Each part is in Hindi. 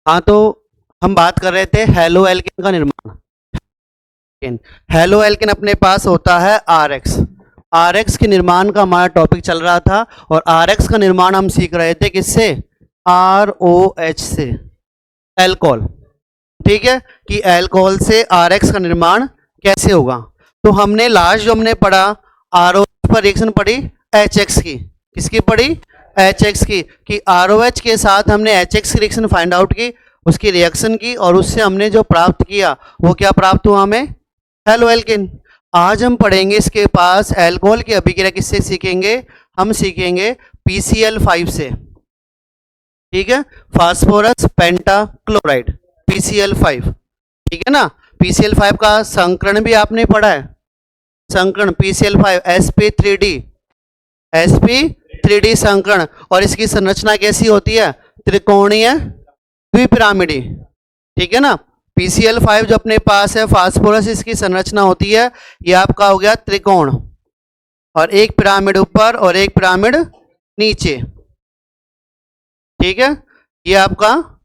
हाँ, तो हम बात कर रहे थे हेलो एल्केन का निर्माण। हेलो एल्केन अपने पास होता है आरएक्स। आरएक्स के निर्माण का हमारा टॉपिक चल रहा था और आरएक्स का निर्माण हम सीख रहे थे किससे? आरओएच से, एल्कोहल। ठीक है कि एल्कोहल से आरएक्स का निर्माण कैसे होगा। तो हमने लास्ट जो हमने पढ़ा आरओएच पर रिएक्शन पढ़ी एचएक्स की। किसकी पढ़ी? एचएक्स की। कि आरओएच के साथ हमने एचएक्स की रिएक्शन फाइंड आउट की, उसकी रिएक्शन की और उससे हमने जो प्राप्त किया वो क्या प्राप्त हुआ हमें? Halo alkane. आज हम पढ़ेंगे इसके पास एल्कोहल की अभिक्रिया किससे सीखेंगे? हम सीखेंगे PCl5 से। ठीक है, फास्फोरस पेंटाक्लोराइड, PCl5। ठीक है ना। PCl5 का संकरण भी आपने पढ़ा है। संकरण PCl5 sp3d संकरण। और इसकी संरचना कैसी होती है? त्रिकोणीय द्विपिरामिडी। ठीक है ना। PCl5 जो अपने पास है फास्फोरस, इसकी संरचना होती है, ये आपका हो गया त्रिकोण, और एक पिरामिड ऊपर और एक पिरामिड नीचे। ठीक है, ये आपका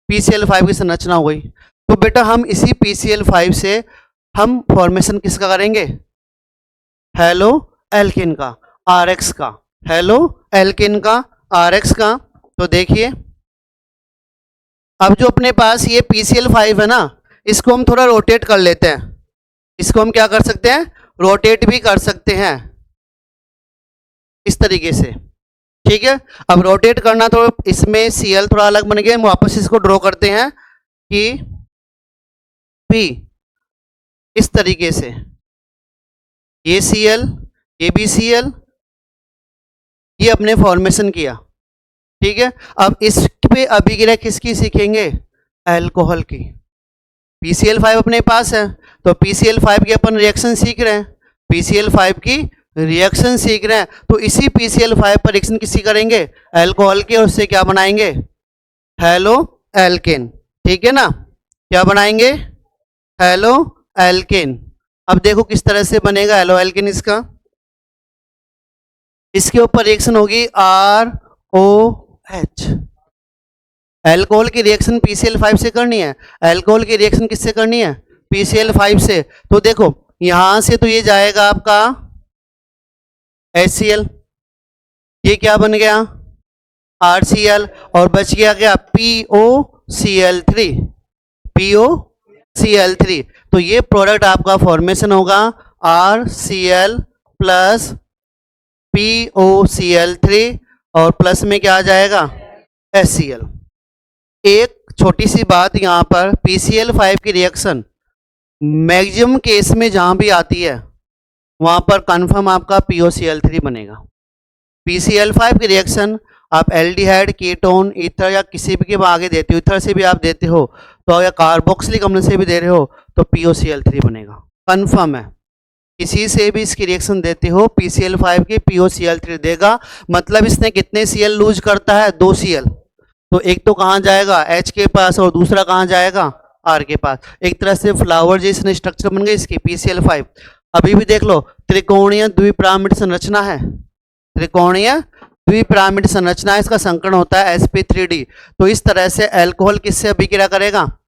PCl5 की संरचना हो गई। तो बेटा हम इसी PCl5 से हम फॉर्मेशन किसका करेंगे? हेलो एल्केन का, आरएक्स का। हेलो एल्केन का, आरएक्स का। तो देखिए अब जो अपने पास ये PCl5 है ना, इसको हम थोड़ा रोटेट कर लेते हैं। इसको हम क्या कर सकते हैं? रोटेट भी कर सकते हैं इस तरीके से। ठीक है, अब रोटेट करना तो इसमें Cl थोड़ा अलग बन गया, हम वापस इसको ड्रॉ करते हैं कि P इस तरीके से, ये Cl, ये भी Cl, ये अपने फॉर्मेशन किया। ठीक है, अब इस पे अभिक्रिया किसकी सीखेंगे? एल्कोहल की। PCl5 अपने पास है तो PCl5 की अपन रिएक्शन सीख रहे हैं, PCl5 की रिएक्शन सीख रहे हैं। तो इसी PCl5 पर रिएक्शन किसकी करेंगे? एल्कोहल की, और उससे क्या बनाएंगे? Halo alkane. ठीक है ना, क्या बनाएंगे? Halo alkane. अब देखो किस तरह से बनेगा हेलो एल्केन। इसके ऊपर रिएक्शन होगी ROH। एल्कोहल की रिएक्शन PCl5 से करनी है। एल्कोहल की रिएक्शन किससे करनी है? PCl5 से। तो देखो यहां से तो ये जाएगा आपका HCl, ये क्या बन गया? RCl, और बच गया क्या? POCl3। POCl3। तो ये प्रोडक्ट आपका फॉर्मेशन होगा RCl प्लस POCl3, और प्लस में क्या आ जाएगा? HCl। एक छोटी सी बात यहाँ पर, PCl5 की रिएक्शन मैक्सिमम केस में जहां भी आती है वहां पर कंफर्म आपका POCl3 बनेगा। PCl5 की रिएक्शन आप एल्डिहाइड, कीटोन, ईथर या किसी भी के आगे देते हो, ईथर से भी आप देते हो तो, या कार्बोक्सिलिक अम्ल से भी दे रहे हो तो POCl3 बनेगा, कंफर्म है। किसी से भी इसकी रिएक्शन देते हो PCl5 की, POCl3 देगा। मतलब इसने कितने Cl लूज करता है? 2 Cl। तो एक तो कहाँ जाएगा? H के पास, और दूसरा कहाँ जाएगा? R के पास। एक तरह से फ्लावर जैसे स्ट्रक्चर बन गई इसकी PCl5। अभी भी देख लो, त्रिकोणीय द्विपिरामिड संरचना है, त्रिकोणीय द्विपिरामिड संरचना है, इसका संकरण होता है sp3d। तो इस तरह से एल्कोहल किससे अभिक्रिया करेगा?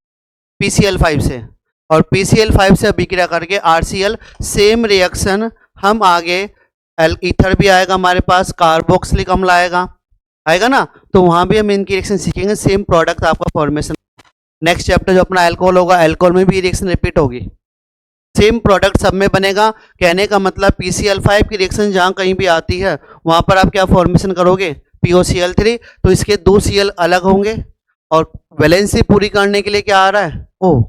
PCl5 से, और PCl5 से अभिक्रिया करके RCl। सेम रिएक्शन हम आगे ईथर भी आएगा हमारे पास, कार्बोक्सिलिक अम्ल आएगा ना, तो वहां भी हम इनकी रिएक्शन सीखेंगे। सेम प्रोडक्ट आपका फॉर्मेशन। नेक्स्ट चैप्टर जो अपना एल्कोहल होगा, एल्कोहल में भी रिएक्शन रिपीट होगी, सेम प्रोडक्ट सब में बनेगा। कहने का मतलब PCl5 की रिएक्शन जहां कहीं भी आती है वहां पर आप क्या फॉर्मेशन करोगे? POCl3। तो इसके 2 Cl अलग होंगे, और वैलेंसी पूरी करने के लिए क्या आ रहा है? O।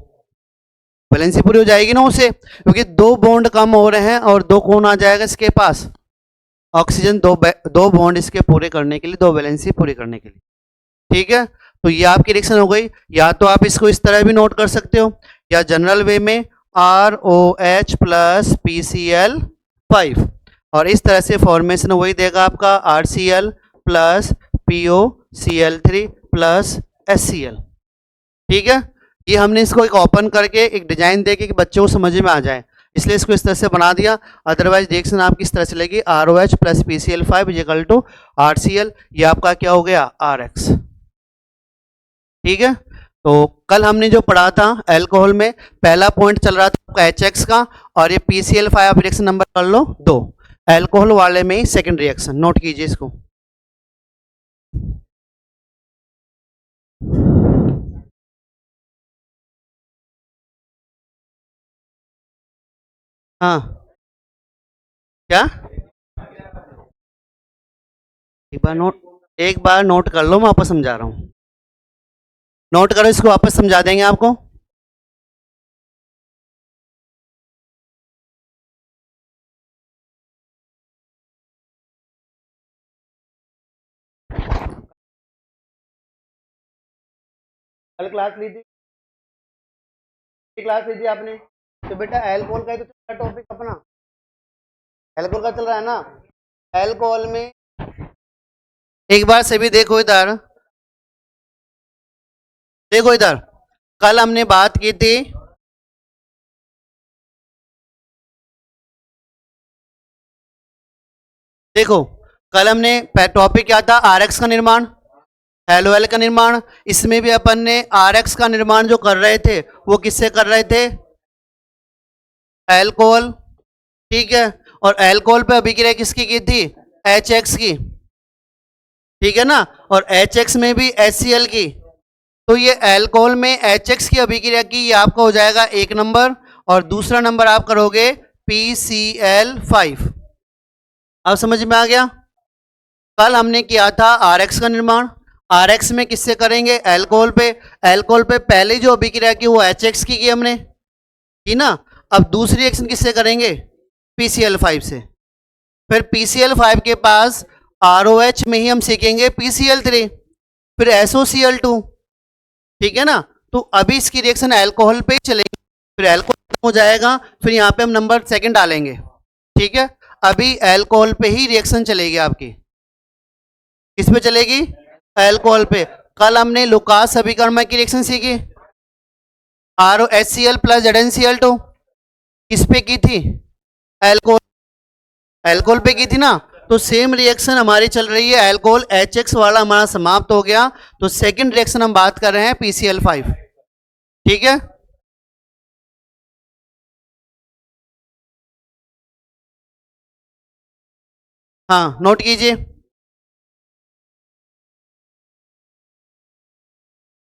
वैलेंसी पूरी हो जाएगी ना उसे, क्योंकि 2 बॉन्ड कम हो रहे हैं, और 2 कौन आ जाएगा इसके पास? ऑक्सीजन। 2 बॉन्ड इसके पूरे करने के लिए, 2 वैलेंसी पूरी करने के लिए। ठीक है, तो ये आपकी रिएक्शन हो गई। या तो आप इसको इस तरह भी नोट कर सकते हो, या जनरल वे में ROH प्लस PCl5, और इस तरह से फॉर्मेशन वही देगा आपका RCl plus POCl3 plus HCl। ठीक है, ये हमने इसको एक ओपन करके एक डिजाइन देके कि बच्चों को समझ में आ जाए, इसलिए इसको इस तरह से बना दिया। अदरवाइज रिएक्शन आपकी इस तरह से चलेगी, ROH plus PCl5 equal to RCl। ये आपका क्या हो गया? RX। ठीक है, तो कल हमने जो पढ़ा था अल्कोहल में पहला पॉइंट चल रहा था आपका HX का, और ये PCl5 रिएक्शन नंबर कर लो 2, अल्कोहल वाले में सेकंड रिएक्शन, नोट कीजिए इसको। हाँ क्या, एक बार नोट कर लो, मैं वापस समझा रहा हूँ, नोट करो इसको, वापस समझा देंगे आपको। कल क्लास ली थी, क्लास ली थी आपने, तो बेटा अल्कोहल का ही तो चल रहा टॉपिक अपना, अल्कोहल का चल रहा है ना। अल्कोहल में एक बार से भी देखो इधर, देखो इधर, कल हमने बात की थी, देखो कल हमने टॉपिक क्या था, आरएक्स का निर्माण, एलओएल का निर्माण। इसमें भी अपन ने आरएक्स का निर्माण जो कर रहे थे वो किससे कर रहे थे, अल्कोहल, ठीक है। और अल्कोहल पे अभिक्रिया किसकी की थी, HX की, ठीक है ना। और HX में भी HCl की, तो ये अल्कोहल में HX की अभिक्रिया की, ये आपका हो जाएगा 1 नंबर, और दूसरा नंबर आप करोगे PCl5। अब समझ में आ गया। कल हमने किया था आरएक्स का निर्माण, आरएक्स में किससे करेंगे, अल्कोहल पे, अल्कोहल पे पहले जो अभिक्रिया की वो HX की हमने की ना। अब दूसरी रिएक्शन किससे करेंगे, PCl5 से। फिर PCl5 के पास ROH में ही हम सीखेंगे PCl3, फिर SOCl2, ठीक है ना। तो अभी इसकी रिएक्शन अल्कोहल पे चलेगी, फिर अल्कोहल हो जाएगा, फिर यहाँ पे हम नंबर सेकंड डालेंगे, ठीक है। अभी अल्कोहल पे ही रिएक्शन चलेगी आपकी, किस पे चलेगी, अल्कोहल पे। कल हमने लुकास समीकरण की रिएक्शन सीखी, ROHCl प्लस ZnCl2, किस पे की थी, अल्कोहल, अल्कोहल पे की थी ना। तो सेम रिएक्शन हमारी चल रही है, अल्कोहल HX वाला हमारा समाप्त हो गया, तो सेकंड रिएक्शन हम बात कर रहे हैं PCl5, ठीक है। हाँ नोट कीजिए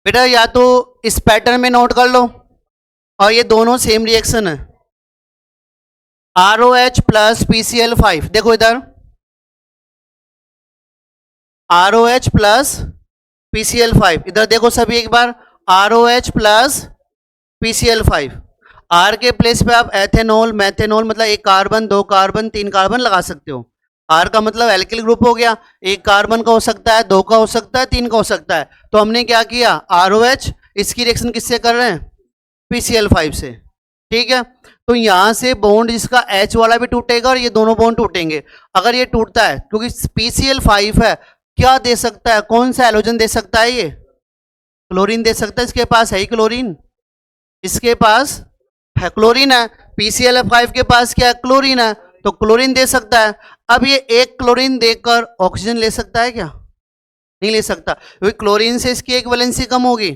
बेटा, या तो इस पैटर्न में नोट कर लो, और ये दोनों सेम रिएक्शन है, ROH प्लस PCl5, देखो इधर ROH प्लस PCl5, इधर देखो सभी एक बार, ROH प्लस PCl5, R के प्लेस पे आप एथेनॉल, मैथेनॉल, मतलब एक कार्बन, दो कार्बन, तीन कार्बन लगा सकते हो। R का मतलब एल्किल ग्रुप हो गया, एक कार्बन का हो सकता है, दो का हो सकता है, तीन का हो सकता है। तो हमने क्या किया, ROH, इसकी रिएक्शन किससे कर रहे हैं, PCl5 से, ठीक है। तो यहां से बॉन्ड जिसका H वाला भी टूटेगा और ये दोनों बॉन्ड टूटेंगे। अगर ये टूटता है, क्योंकि PCl5 है, क्या दे सकता है, कौन सा एलोजन दे सकता है, ये क्लोरीन दे सकता है, इसके पास है ही क्लोरीन, इसके पास है क्लोरीन है, PCl5 के पास क्या है, क्लोरीन है, तो क्लोरीन दे सकता है। अब ये एक क्लोरीन देकर ऑक्सीजन ले सकता है क्या, नहीं ले सकता, क्योंकि क्लोरीन से इसकी एक वैलेंसी कम होगी,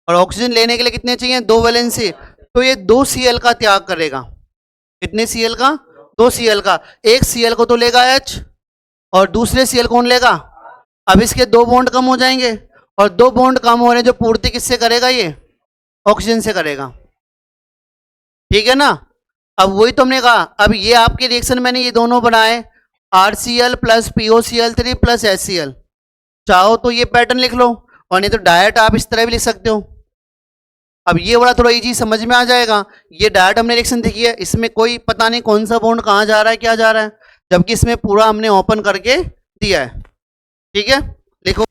और ऑक्सीजन लेने के लिए कितने चाहिए, 2 वैलेंसी, तो ये 2 Cl का त्याग करेगा, कितने Cl का, 2 Cl का, एक Cl को तो लेगा H, और दूसरे Cl कौन लेगा, अब इसके 2 बॉन्ड कम हो जाएंगे, और 2 बॉन्ड कम हो रहे जो पूर्ति किससे करेगा, ये ऑक्सीजन से करेगा, ठीक है ना। अब वही तो हमने कहा, अब ये आपके रिएक्शन मैंने ये दोनों बनाए, RCl plus POCl3 plus HCl, चाहो तो ये पैटर्न लिख लो, और नहीं तो डायरेक्ट आप इस तरह भी लिख सकते हो। अब ये वाला थोड़ा इजी समझ में आ जाएगा, ये डायरेक्ट हमने रिएक्शन देखी है, इसमें कोई पता नहीं कौन सा बॉन्ड कहाँ जा रहा है, क्या जा रहा है, जबकि इसमें पूरा हमने ओपन करके दिया है, ठीक है। देखो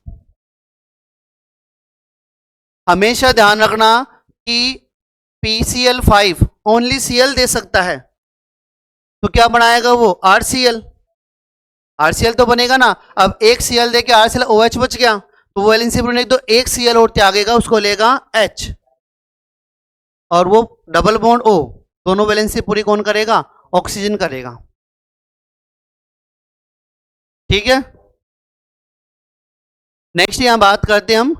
हमेशा ध्यान रखना कि PCl5 ओनली Cl दे सकता है, तो क्या बनाएगा वो, RCl, RCl तो बनेगा ना। अब एक Cl दे के RCl OH बच गया, तो वो वैलेंसी बनेगी, तो एक Cl और त्यागेगा, उसको लेगा H, और वो डबल बॉन्ड O, दोनों वैलेंसी पूरी कौन करेगा, ऑक्सीजन करेगा, ठीक है। नेक्स्ट यहां बात करते हैं हम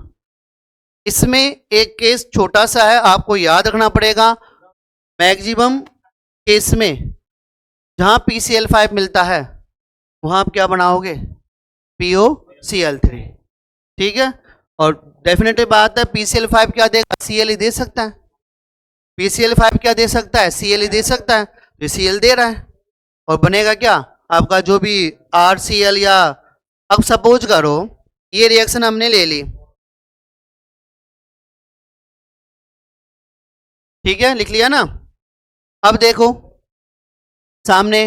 इसमें एक केस छोटा सा है, आपको याद रखना पड़ेगा। मैक्सिमम केस में जहां PCl5 मिलता है वहां आप क्या बनाओगे, POCl3। ठीक है, और डेफिनेटिव बात है, PCl5 क्या देगा, Cl ही दे सकता है। PCl5 क्या दे सकता है, Cl ही दे सकता है, तो Cl दे रहा है। और बनेगा क्या आपका जो भी RCl, या अब सपोज करो ये रिएक्शन हमने ले ली, ठीक है, लिख लिया ना। अब देखो सामने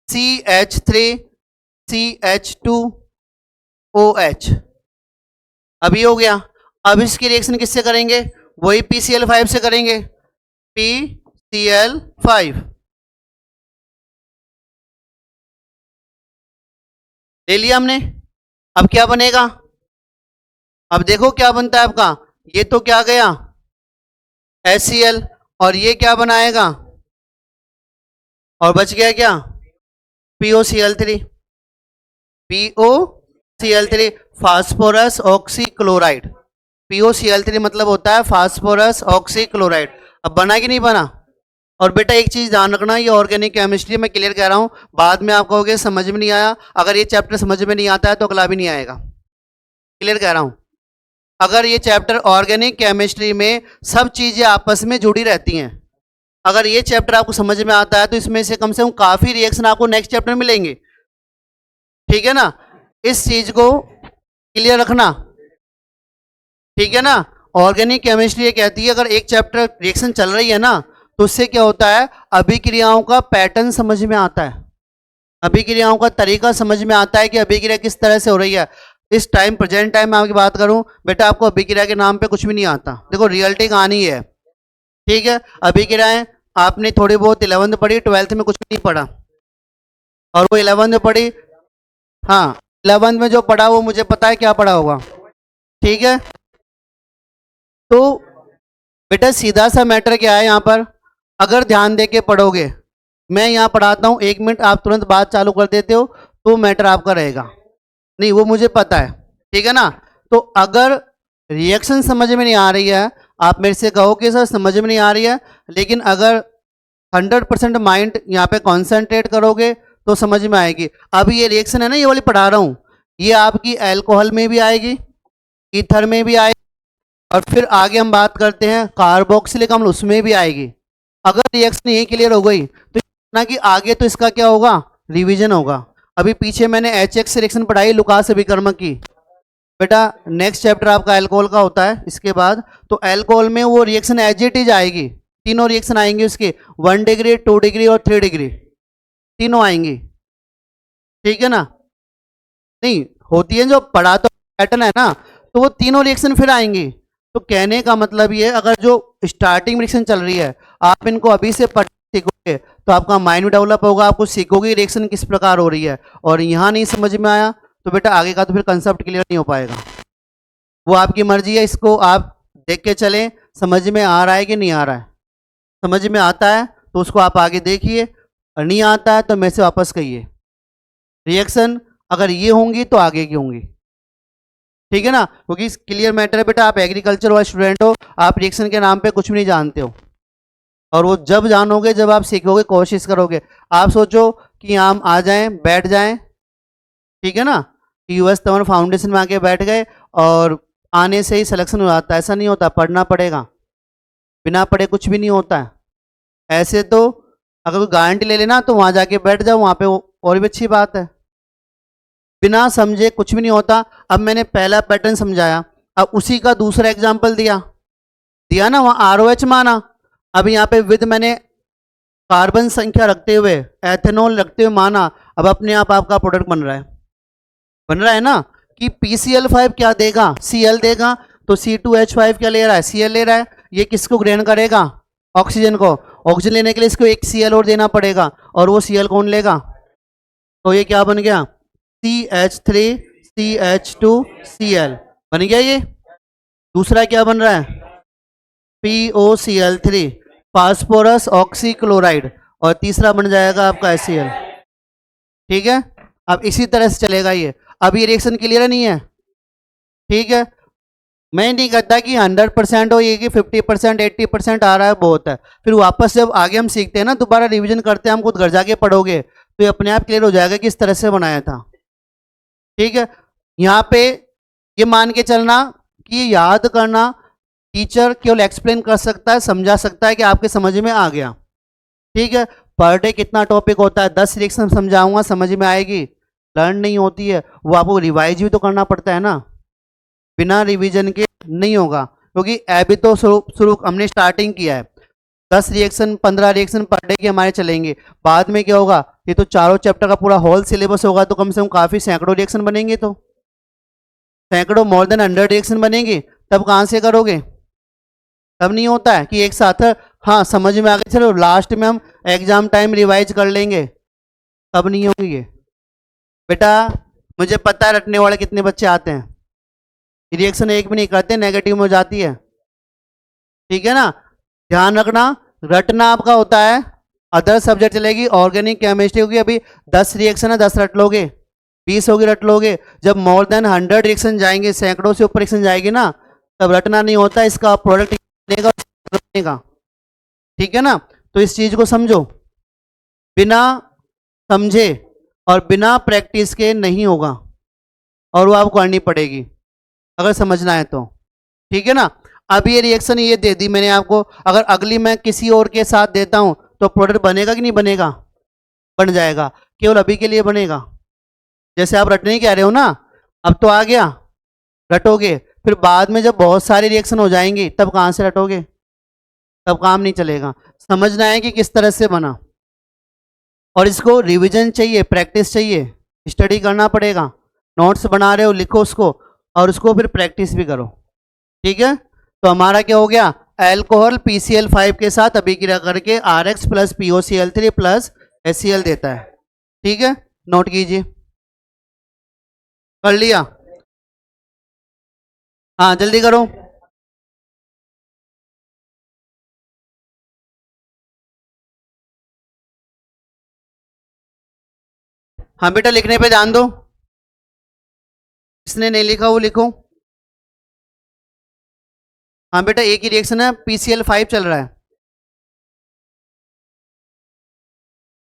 CH3CH2OH, अभी हो गया। अब इसकी रिएक्शन किससे करेंगे, वही PCl5 से करेंगे, PCl5 ले लिया हमने। अब क्या बनेगा, अब देखो क्या बनता है आपका, ये तो क्या गया HCl, और ये क्या बनाएगा, और बच गया क्या, POCl3। POCl3 phosphorus oxychloride, POCl3 मतलब होता है फास्फोरस ऑक्सीक्लोराइड। अब बना कि नहीं बना। और बेटा एक चीज ध्यान रखना, ये ऑर्गेनिक केमिस्ट्री में क्लियर कह रहा हूं, बाद में आप कहोगे समझ में नहीं आया, अगर ये चैप्टर समझ में नहीं आता है तो अगला भी नहीं आएगा, क्लियर कह रहा हूं। अगर ये चैप्टर ऑर्गेनिक केमिस्ट्री में सब चीजें आपस में जुड़ी रहती हैं, अगर ये चैप्टर आपको समझ में आता है तो इसमें से कम काफी रिएक्शन आपको नेक्स्ट चैप्टर में मिलेंगे, ठीक है ना। इस चीज को क्लियर रखना, ठीक है ना। ऑर्गेनिक केमिस्ट्री ये कहती है अगर एक चैप्टर रिएक्शन चल रही है ना, तो उससे क्या होता है, अभिक्रियाओं का पैटर्न समझ में आता है, अभिक्रियाओं का तरीका समझ में आता है कि अभिक्रिया किस तरह से हो रही है। इस टाइम प्रेजेंट टाइम में आपकी बात करूं बेटा, आपको अभिक्रिया के नाम पे कुछ भी नहीं आता, देखो रियलिटी कहानी है, ठीक है। अभिक्रियाएं आपने थोड़ी बहुत 11th पढ़ी, 12th में कुछ भी नहीं पढ़ा, और वो 11th में पढ़ी, हाँ 11th में जो पढ़ा वो मुझे पता है क्या पढ़ा होगा, ठीक है। तो बेटा सीधा सा मैटर क्या है यहाँ पर, अगर ध्यान दे के पढ़ोगे, मैं यहाँ पढ़ाता हूँ 1 मिनट, आप तुरंत बात चालू कर देते हो तो मैटर आपका रहेगा, नहीं वो मुझे पता है, ठीक है ना। तो अगर रिएक्शन समझ में नहीं आ रही है, आप मेरे से कहो कि सर समझ में नहीं आ रही है, लेकिन अगर 100% माइंड यहाँ पे कॉन्सेंट्रेट करोगे तो समझ में आएगी। अभी ये रिएक्शन है ना, ये वाली पढ़ा रहा हूँ, ये आपकी अल्कोहल में भी आएगी, ईथर में भी आएगी, और फिर आगे हम बात करते हैं कार्बोक्सिलिक अम्ल, उसमें भी आएगी। अगर रिएक्शन ये क्लियर हो गई तो ना कि आगे तो इसका क्या होगा, रिवीजन होगा। अभी पीछे मैंने HX रिएक्शन पढ़ाई लुकास अभिकर्मक की, बेटा नेक्स्ट चैप्टर आपका अल्कोहल का होता है इसके बाद, तो अल्कोहल में वो रिएक्शन एज इट इज आएगी, तीनों रिएक्शन आएंगे उसके, 1 डिग्री 2 डिग्री और 3 डिग्री, तीनों आएंगी, ठीक है ना। नहीं होती है जो पढ़ा तो पैटर्न है ना, तो वो तीनों रिएक्शन फिर आएंगी। तो कहने का मतलब ये, अगर जो स्टार्टिंग रिएक्शन चल रही है आप इनको अभी से पढ़ सीखोगे तो आपका माइंड भी डेवलप होगा, आपको सीखोगे रिएक्शन किस प्रकार हो रही है, और यहाँ नहीं समझ में आया तो बेटा आगे का तो फिर कंसेप्ट क्लियर नहीं हो पाएगा। वो आपकी मर्जी है, इसको आप देख के चलें समझ में आ रहा है कि नहीं आ रहा है। समझ में आता है तो उसको आप आगे देखिए, और नहीं आता है तो मेरे से वापस कहिए। रिएक्शन अगर ये होंगी तो आगे की होंगी, ठीक है ना, क्योंकि क्लियर मैटर है बेटा, आप एग्रीकल्चर वाले स्टूडेंट हो, आप रिएक्शन के नाम पे कुछ भी नहीं जानते हो, और वो जब जानोगे जब आप सीखोगे, कोशिश करोगे। आप सोचो कि हम आ जाएं बैठ जाएं, ठीक है ना, US तमन फाउंडेशन में आके बैठ गए और आने से ही सिलेक्शन हो जाता है, ऐसा नहीं होता, पढ़ना पड़ेगा, बिना पढ़े कुछ भी नहीं होता है। ऐसे तो अगर कोई गारंटी ले लेना तो वहां जाके बैठ जाओ, वहां पे और भी अच्छी बात है, बिना समझे कुछ भी नहीं होता। अब मैंने पहला पैटर्न समझाया, अब उसी का दूसरा एग्जाम्पल दिया ना, वहां ROH माना, अब यहाँ पे विद मैंने कार्बन संख्या रखते हुए एथेनॉल रखते हुए माना, अब अपने आप आपका प्रोडक्ट बन रहा है ना, कि PCl5 क्या देगा, Cl देगा, तो C2H5 क्या ले रहा है, Cl ले रहा है, ये किसको ग्रहण करेगा, ऑक्सीजन को, ऑक्सीजन लेने के लिए इसको एक Cl और देना पड़ेगा, और वो Cl कौन लेगा, तो ये क्या बन गया, CH3CH2Cl बन गया। ये दूसरा क्या बन रहा है, POCl3 फास्फोरस ऑक्सीक्लोराइड, और तीसरा बन जाएगा आपका HCl, ठीक है। अब इसी तरह से चलेगा ये। अब ये रिएक्शन क्लियर नहीं है, ठीक है। मैं नहीं कहता कि 100% हो, ये कि 50% 80% आ रहा है बहुत है। फिर वापस जब आगे हम सीखते हैं ना, दोबारा रिवीजन करते हैं, हम खुद घर जाके पढ़ोगे तो ये अपने आप क्लियर हो जाएगा कि इस तरह से बनाया था। ठीक है, यहाँ पे ये मान के चलना कि ये याद करना टीचर केवल एक्सप्लेन कर सकता है, समझा सकता है कि आपके समझ में आ गया। ठीक है, पर डे कितना टॉपिक होता है, 10 रिएक्शन समझाऊंगा, समझ में आएगी? लर्न नहीं होती है, वो आपको रिवाइज भी तो करना पड़ता है ना, बिना रिवीजन के नहीं होगा। क्योंकि अभी तो शुरू हमने स्टार्टिंग किया है, 10 रिएक्शन 15 रिएक्शन पर डे के हमारे चलेंगे। बाद में क्या होगा, ये तो चारों चैप्टर का पूरा होल सिलेबस होगा, तो कम से कम काफ़ी सैकड़ों रिएक्शन बनेंगे, तो सैकड़ों मोर देन 100 रिएक्शन बनेंगे, तब कहाँ से करोगे? तब नहीं होता है कि एक साथ हाँ समझ में आ गया, चलो लास्ट में हम एग्जाम टाइम रिवाइज कर लेंगे, तब नहीं होगी ये। बेटा मुझे पता है रटने वाले कितने बच्चे आते हैं, रिएक्शन एक भी नहीं करते, नेगेटिव में हो जाती है। ठीक है ना, ध्यान रखना, रटना आपका होता है, अदर सब्जेक्ट चलेगी, ऑर्गेनिक केमिस्ट्री होगी, अभी 10 रिएक्शन है, 10 रट लोगे, 20 होगी रट लोगे। जब मोर देन 100 रिएक्शन जाएंगे, सैकड़ों से ऊपर रिएक्शन जाएगी ना, तब रटना नहीं होता, इसका प्रोडक्ट बनेगा। ठीक है ना, तो इस चीज को समझो, बिना समझे और बिना प्रैक्टिस के नहीं होगा, और वो आपको करनी पड़ेगी अगर समझना है तो। ठीक है ना, अब ये रिएक्शन ये दे दी मैंने आपको, अगर अगली मैं किसी और के साथ देता हूं तो प्रोडक्ट बनेगा कि नहीं बनेगा? बन जाएगा, केवल अभी के लिए बनेगा। जैसे आप रटने ही कह रहे हो ना, अब तो आ गया, रटोगे, फिर बाद में जब बहुत सारे रिएक्शन हो जाएंगे तब कहाँ से रटोगे? तब काम नहीं चलेगा। समझना है कि किस तरह से बना, और इसको रिवीजन चाहिए, प्रैक्टिस चाहिए, स्टडी करना पड़ेगा। नोट्स बना रहे हो लिखो उसको, और उसको फिर प्रैक्टिस भी करो। ठीक है, तो हमारा क्या हो गया, एल्कोहल PCl5 के साथ अभी क्रिया करके RX plus POCl3 plus HCl देता है। ठीक है, नोट कीजिए, कर लिया? हाँ जल्दी करो। हाँ बेटा लिखने पे ध्यान दो, इसने नहीं लिखा वो लिखो। हाँ बेटा एक ही रिएक्शन है, PCl5 चल रहा है,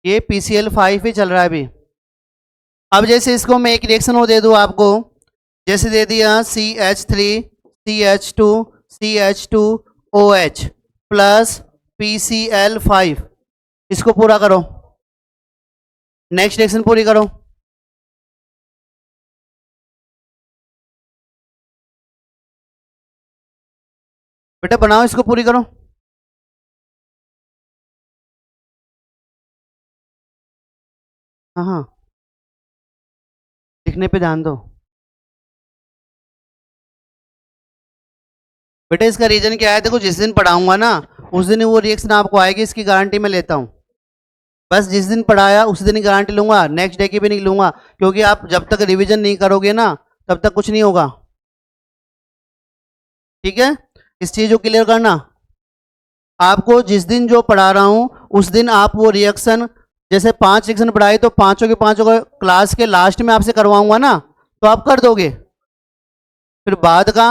ये PCl5 ही चल रहा है अभी। अब जैसे इसको मैं एक रिएक्शन वो दे दूँ आपको, जैसे दे दिया CH3 CH2 CH2OH plus PCl5, इसको पूरा करो, नेक्स्ट रिएक्शन पूरी करो। बेटा बनाओ, इसको पूरी करो। हाँ हाँ, लिखने पे ध्यान दो बेटा। इसका रीजन क्या है, देखो जिस दिन पढ़ाऊंगा ना उस दिन वो रिएक्शन आपको आएगी, इसकी गारंटी मैं लेता हूँ। बस जिस दिन पढ़ाया उस दिन ही गारंटी लूंगा, नेक्स्ट डे की भी नहीं लूंगा, क्योंकि आप जब तक रिवीजन नहीं करोगे ना तब तक कुछ नहीं होगा। ठीक है, इस चीज को क्लियर करना। आपको जिस दिन जो पढ़ा रहा हूं उस दिन आप वो रिएक्शन, जैसे 5 रिएक्शन पढ़ाए तो पांचों के पांचों को क्लास के लास्ट में आपसे करवाऊंगा ना, तो आप कर दोगे। फिर बाद का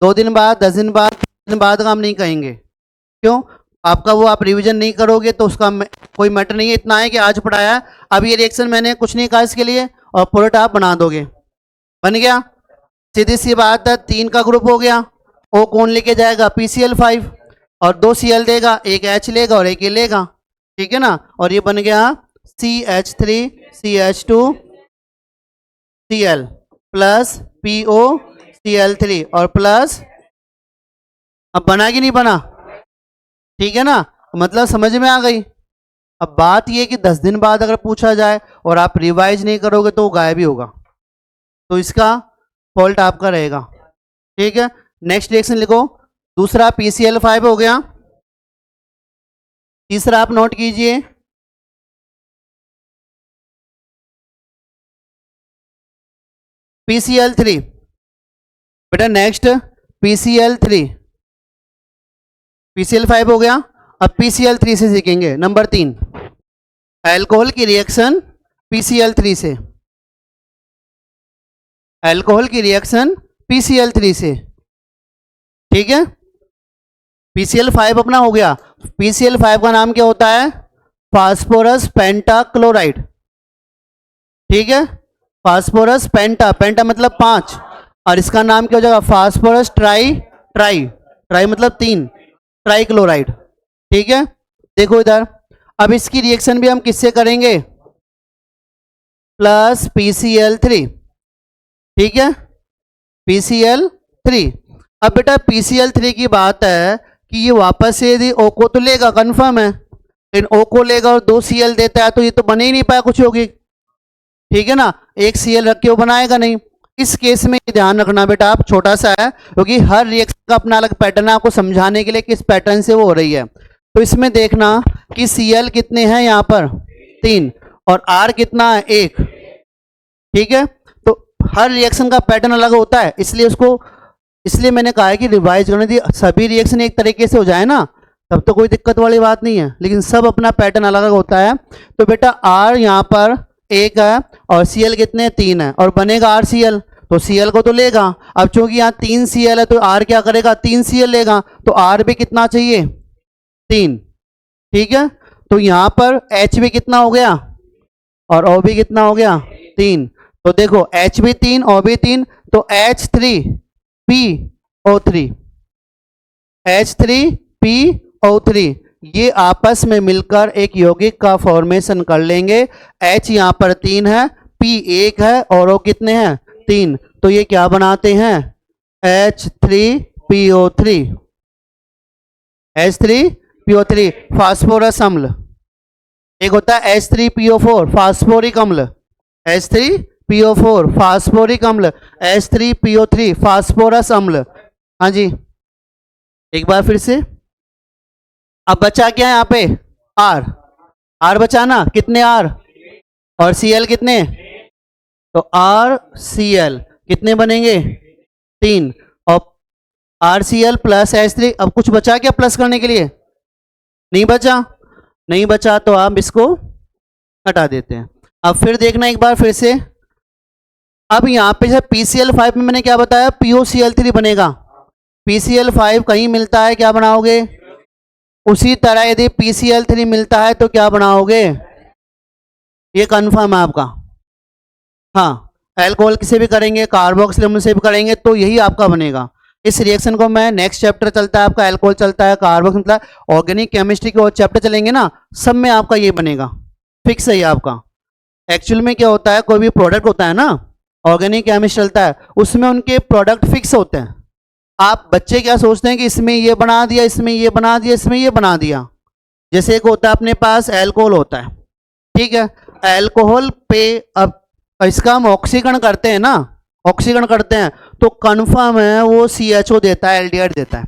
2 दिन बाद 10 दिन बाद 3 दिन बाद का हम नहीं कहेंगे, क्यों? आपका वो आप रिवीजन नहीं करोगे तो उसका कोई मैटर नहीं है। इतना है कि आज पढ़ाया, अब ये रिएक्शन मैंने कुछ नहीं कहा इसके लिए, और प्रोडक्ट आप बना दोगे, बन गया। सीधी सी बात है, 3 का ग्रुप हो गया, ओ कौन लेके जाएगा? PCl5, और 2 Cl देगा, एक H लेगा और एक ए लेगा। ठीक है ना, और ये बन गया CH3 CH2 Cl plus POCl3 और प्लस, अब बना कि नहीं बना? ठीक है ना, मतलब समझ में आ गई। अब बात ये कि 10 दिन बाद अगर पूछा जाए और आप रिवाइज नहीं करोगे तो वो गायब ही होगा, तो इसका फॉल्ट आपका रहेगा। ठीक है, नेक्स्ट रिएक्शन लिखो, दूसरा PCl5 हो गया, तीसरा आप नोट कीजिए PCl3। बेटा नेक्स्ट PCl3, PCl5 हो गया, अब PCl3 से सीखेंगे। नंबर 3, अल्कोहल की रिएक्शन PCl3 से, अल्कोहल की रिएक्शन PCl3 से। ठीक है, PCl5 अपना हो गया। PCl5 का नाम क्या होता है? Phosphorus pentachloride. ठीक है, फास्फोरस पेंटा, पेंटा मतलब 5, और इसका नाम क्या हो जाएगा? फास्फोरस ट्राई, ट्राई, ट्राई मतलब 3, ट्राइक्लोराइड। ठीक है, देखो इधर, अब इसकी रिएक्शन भी हम किससे करेंगे? Plus PCl3। ठीक है, PCl3। अब बेटा PCl3 की बात है कि ये वापस से यदि O को तो लेगा, कंफर्म है, लेकिन O को लेगा और 2 Cl देता है तो ये तो बने ही नहीं पाया कुछ होगी। ठीक है ना, एक Cl रख के वो बनाएगा नहीं। इस केस में ध्यान रखना बेटा आप, छोटा सा है क्योंकि हर रिएक्शन का अपना अलग पैटर्न है, आपको समझाने के लिए किस पैटर्न से वो हो रही है। तो इसमें देखना कि Cl कितने हैं यहाँ पर? 3, और R कितना है? 1। ठीक है, तो हर रिएक्शन का पैटर्न अलग होता है, इसलिए मैंने कहा है कि रिवाइज करने दी, सभी रिएक्शन एक तरीके से हो जाए ना तब तो कोई दिक्कत वाली बात नहीं है, लेकिन सब अपना पैटर्न अलग अलग होता है। तो बेटा R यहाँ पर 1 है और Cl कितने? 3 है, और बनेगा RCl, तो Cl को तो लेगा। अब चूंकि यहाँ 3 Cl है तो R क्या करेगा? 3 Cl लेगा, तो R भी कितना चाहिए? 3। ठीक है, तो यहाँ पर H भी कितना हो गया और O भी कितना हो गया? 3। तो देखो H भी 3, O भी 3, तो H3PO3, H3PO3 ये आपस में मिलकर एक यौगिक का फॉर्मेशन कर लेंगे। H यहाँ पर 3 है, P 1 है और O कितने हैं? 3, तो ये क्या बनाते हैं? H3PO3, H3PO3 फास्फोरस अम्ल। एक होता है H3PO4 फास्फोरिक अम्ल, H3PO4 फास्फोरिक अम्ल, H3PO3 फास्फोरस अम्ल। हाँ जी, एक बार फिर से। अब बचा क्या है यहाँ पे? R, R बचा ना, कितने R और Cl कितने? तो RCl कितने बनेंगे? 3, और RCl प्लस H3। अब कुछ बचा क्या प्लस करने के लिए? नहीं बचा, नहीं बचा तो आप इसको हटा देते हैं। अब फिर देखना एक बार फिर से। अब यहाँ पे जब PCl5 में मैंने क्या बताया? POCl3 बनेगा। PCl5 कहीं मिलता है क्या बनाओगे? उसी तरह यदि PCl3 मिलता है तो क्या बनाओगे? ये कंफर्म है आपका। हाँ, अल्कोहल से भी करेंगे, कार्बोक्सिल अम्ल से भी करेंगे, तो यही आपका बनेगा। इस रिएक्शन को मैं नेक्स्ट चैप्टर चलता है आपका, अल्कोहल चलता है, कार्बोक्सिल चलता है, ऑर्गेनिक केमिस्ट्री के और चैप्टर चलेंगे ना, सब में आपका ये बनेगा, फिक्स है ये आपका। एक्चुअल में क्या होता है, कोई भी प्रोडक्ट होता है ना, ऑर्गेनिक केमिस्ट्री चलता है, उसमें उनके प्रोडक्ट फिक्स होते हैं। आप बच्चे क्या सोचते हैं कि इसमें ये बना दिया, इसमें ये बना दिया, इसमें ये बना दिया। जैसे एक होता है अपने पास अल्कोहल होता है, ठीक है, अल्कोहल पे अब इसका हम ऑक्सीकरण करते हैं ना, ऑक्सीकरण करते हैं तो कंफर्म है वो CHO देता है, एल्डिहाइड देता है।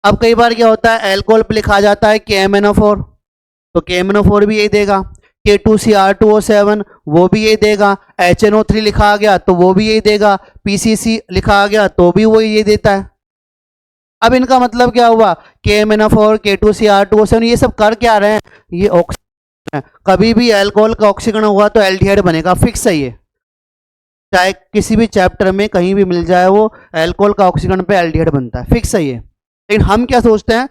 अब कई बार क्या होता है, अल्कोहल पे लिखा जाता है KMNO4, तो KMNO4 भी यही देगा, K2CR2O7 वो भी यही देगा, HNO3 लिखा गया तो वो भी यही देगा, PCC लिखा गया तो भी वो यही देता है। अब इनका मतलब क्या हुआ, KMNO4 K2CR2O7 ये सब कर क्या रहे हैं? ये ऑक्सीकरण है। कभी भी अल्कोहल का ऑक्सीकरण हुआ तो एल्डिहाइड बनेगा, फिक्स है ये, चाहे किसी भी चैप्टर में कहीं भी मिल जाए, वो अल्कोहल का ऑक्सीकरण पे एल्डिहाइड बनता है, फिक्स है ये। लेकिन हम क्या सोचते हैं,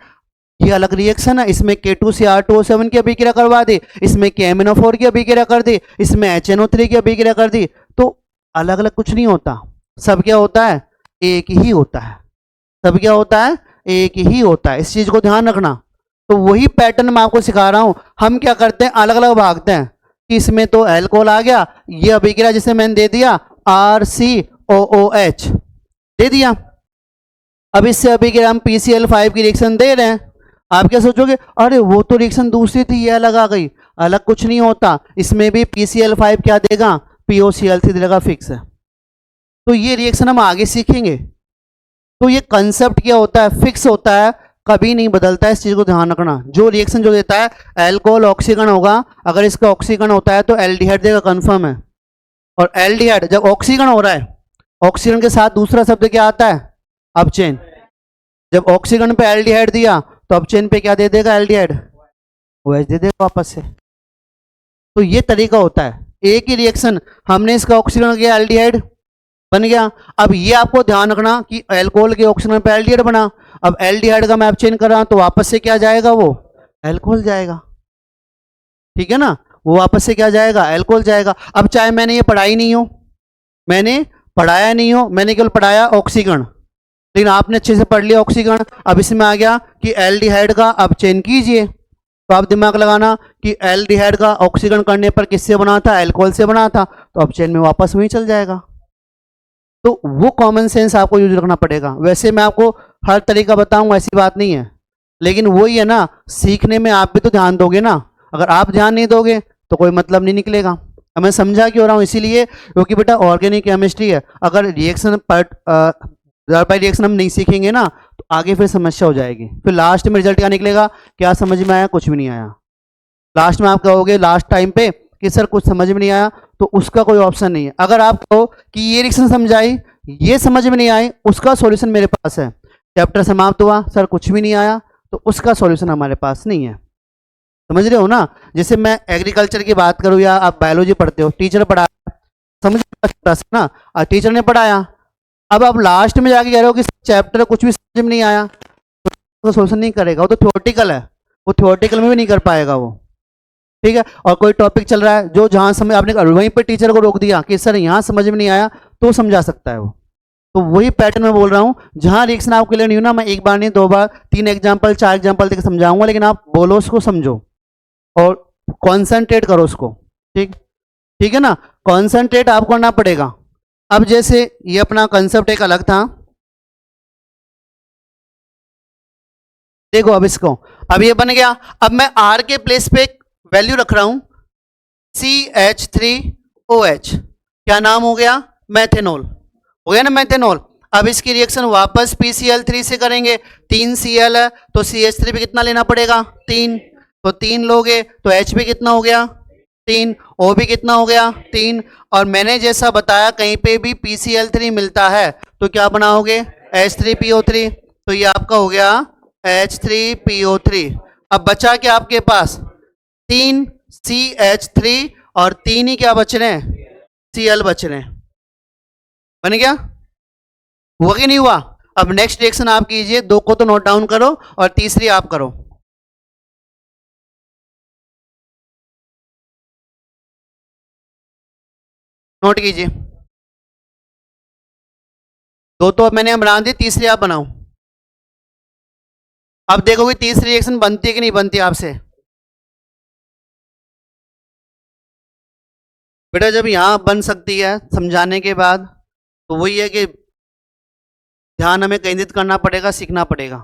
ये अलग रिएक्शन है, इसमें K2CR2O7 की अभिक्रिया करवा दी, इसमें KMNO4 की अभिक्रिया कर दी, इसमें HNO3 की अभिक्रिया कर दी, तो अलग अलग कुछ नहीं होता, सब क्या होता है? एक ही होता है। सब क्या होता है? एक ही होता है। इस चीज को ध्यान रखना। तो वही पैटर्न मैं आपको सिखा रहा हूं। हम क्या करते हैं, अलग अलग भागते हैं कि इसमें तो अल्कोहल आ गया, ये अभिक्रिया जिसे मैंने दे दिया RCOOH दे दिया, अब इससे अभिक्रिया हम PCl5 की रिएक्शन दे रहे हैं। आप क्या सोचोगे, अरे वो तो रिएक्शन दूसरी थी, ये अलग आ गई। अलग कुछ नहीं होता, इसमें भी PCl5 क्या देगा? POCl3 देगा, फिक्स है। तो ये रिएक्शन हम आगे सीखेंगे। तो ये कंसेप्ट क्या होता है, फिक्स होता है, कभी नहीं बदलता है, इस चीज को ध्यान रखना। जो रिएक्शन जो देता है, अल्कोहल ऑक्सीकरण होगा, अगर इसका ऑक्सीकरण होता है तो एल्डिहाइड देगा, कंफर्म है। और एल्डिहाइड जब ऑक्सीकरण हो रहा है, ऑक्सीकरण के साथ दूसरा शब्द क्या आता है? अपचेन। जब ऑक्सीकरण पे एल्डिहाइड दिया तो अपचेन पे क्या दे देगा? एल्डिहाइड, OH दे देगा वापस से। तो ये तरीका होता है, एक ही रिएक्शन, हमने इसका ऑक्सीकरण किया, एल्डिहाइड बन गया। अब ये आपको ध्यान रखना कि अल्कोहल के ऑक्सीकरण पे एल्डिहाइड बना, अब एल्डिहाइड का मैं आप चेंज कर रहा हूं तो वापस से क्या जाएगा, वो अल्कोहल जाएगा, ठीक है ना, वो वापस से क्या जाएगा, अल्कोहल जाएगा। अब चाहे मैंने ये पढ़ाई नहीं हो, मैंने पढ़ाया नहीं हो, मैंने केवल पढ़ाया ऑक्सीकरण, लेकिन आपने अच्छे से पढ़ लिया ऑक्सीकरण, अब इसमें आ गया कि एल्डिहाइड का अब चेन कीजिए, तो आप दिमाग लगाना कि एल्डिहाइड का ऑक्सीकरण करने पर किससे बना था, अल्कोहल से बना था, तो अब चेन में वापस वहीं चल जाएगा। तो वो कॉमन सेंस आपको यूज रखना पड़ेगा। वैसे मैं आपको हर तरीका बताऊंगा, ऐसी बात नहीं है, लेकिन वही है ना, सीखने में आप भी तो ध्यान दोगे ना, अगर आप ध्यान नहीं दोगे तो कोई मतलब नहीं निकलेगा। अब मैं समझा क्यों रहा हूँ, इसीलिए क्योंकि बेटा ऑर्गेनिक केमिस्ट्री है, अगर रिएक्शन बाय रिएक्शन हम नहीं सीखेंगे ना तो आगे फिर समस्या हो जाएगी, फिर लास्ट में रिजल्ट क्या निकलेगा, क्या समझ में आया, कुछ भी नहीं आया। लास्ट में आप कहोगे लास्ट टाइम पे कि सर कुछ समझ में नहीं आया, तो उसका कोई ऑप्शन नहीं है। अगर आप कहो कि ये रिएक्शन समझाई, ये समझ में नहीं आई, उसका सॉल्यूशन मेरे पास है, चैप्टर समाप्त हुआ, सर कुछ भी नहीं आया, तो उसका सॉल्यूशन हमारे पास नहीं है। समझ रहे हो ना, जैसे मैं एग्रीकल्चर की बात करूं या आप बायोलॉजी पढ़ते हो, टीचर पढ़ाया, समझ ना, टीचर ने पढ़ाया, अब आप लास्ट में जाके कह रहे हो कि चैप्टर कुछ भी समझ में नहीं आया, तो सॉल्यूशन नहीं करेगा, वो तो थ्योरेटिकल है, वो थ्योरेटिकल में भी नहीं कर पाएगा वो, ठीक है। और कोई टॉपिक चल रहा है जो जहां समझ, आपने वहीं पे टीचर को रोक दिया कि सर यहाँ समझ में नहीं आया, तो समझा सकता है वो। तो वही पैटर्न मैं बोल रहा हूँ, जहां रिएक्शन आपके लिए नहीं हो ना, मैं एक बार नहीं, 2 बार, 3 एग्जाम्पल 4 एग्जाम्पल देकर समझाऊंगा, लेकिन आप बोलो उसको, समझो और कॉन्सेंट्रेट करो उसको, ठीक, ठीक है ना, कॉन्सेंट्रेट आपको करना पड़ेगा। अब जैसे ये अपना कंसेप्ट एक अलग था, देखो अब इसको, अब ये बन गया, अब मैं R के प्लेस पे वैल्यू रख रहा हूं CH3OH, क्या नाम हो गया, मैथेनॉल हो गया ना, मैथेनॉल। अब इसकी रिएक्शन वापस PCl3 से करेंगे, 3 Cl है तो CH3 पे कितना लेना पड़ेगा, 3, तो 3 लोगे तो H भी कितना हो गया, 3, O भी कितना हो गया, 3, और मैंने जैसा बताया कहीं पे भी PCl3 मिलता है तो क्या बनाओगे, H3PO3, तो ये आपका हो गया H3PO3। अब बचा क्या आपके पास, 3 CH3 और 3 ही क्या बच रहे हैं, Cl बच रहे हैं, बन गया, हुआ कि नहीं हुआ। अब नेक्स्ट रिएक्शन आप कीजिए, 2 को तो नोट डाउन करो और तीसरी आप करो, नोट कीजिए, 2 तो अब मैंने बना दी, तीसरी आप बनाओ। अब देखोगे तीसरी रिएक्शन बनती है कि नहीं बनती आपसे, बेटा जब यहां बन सकती है समझाने के बाद, तो वही है कि ध्यान हमें केंद्रित करना पड़ेगा, सीखना पड़ेगा।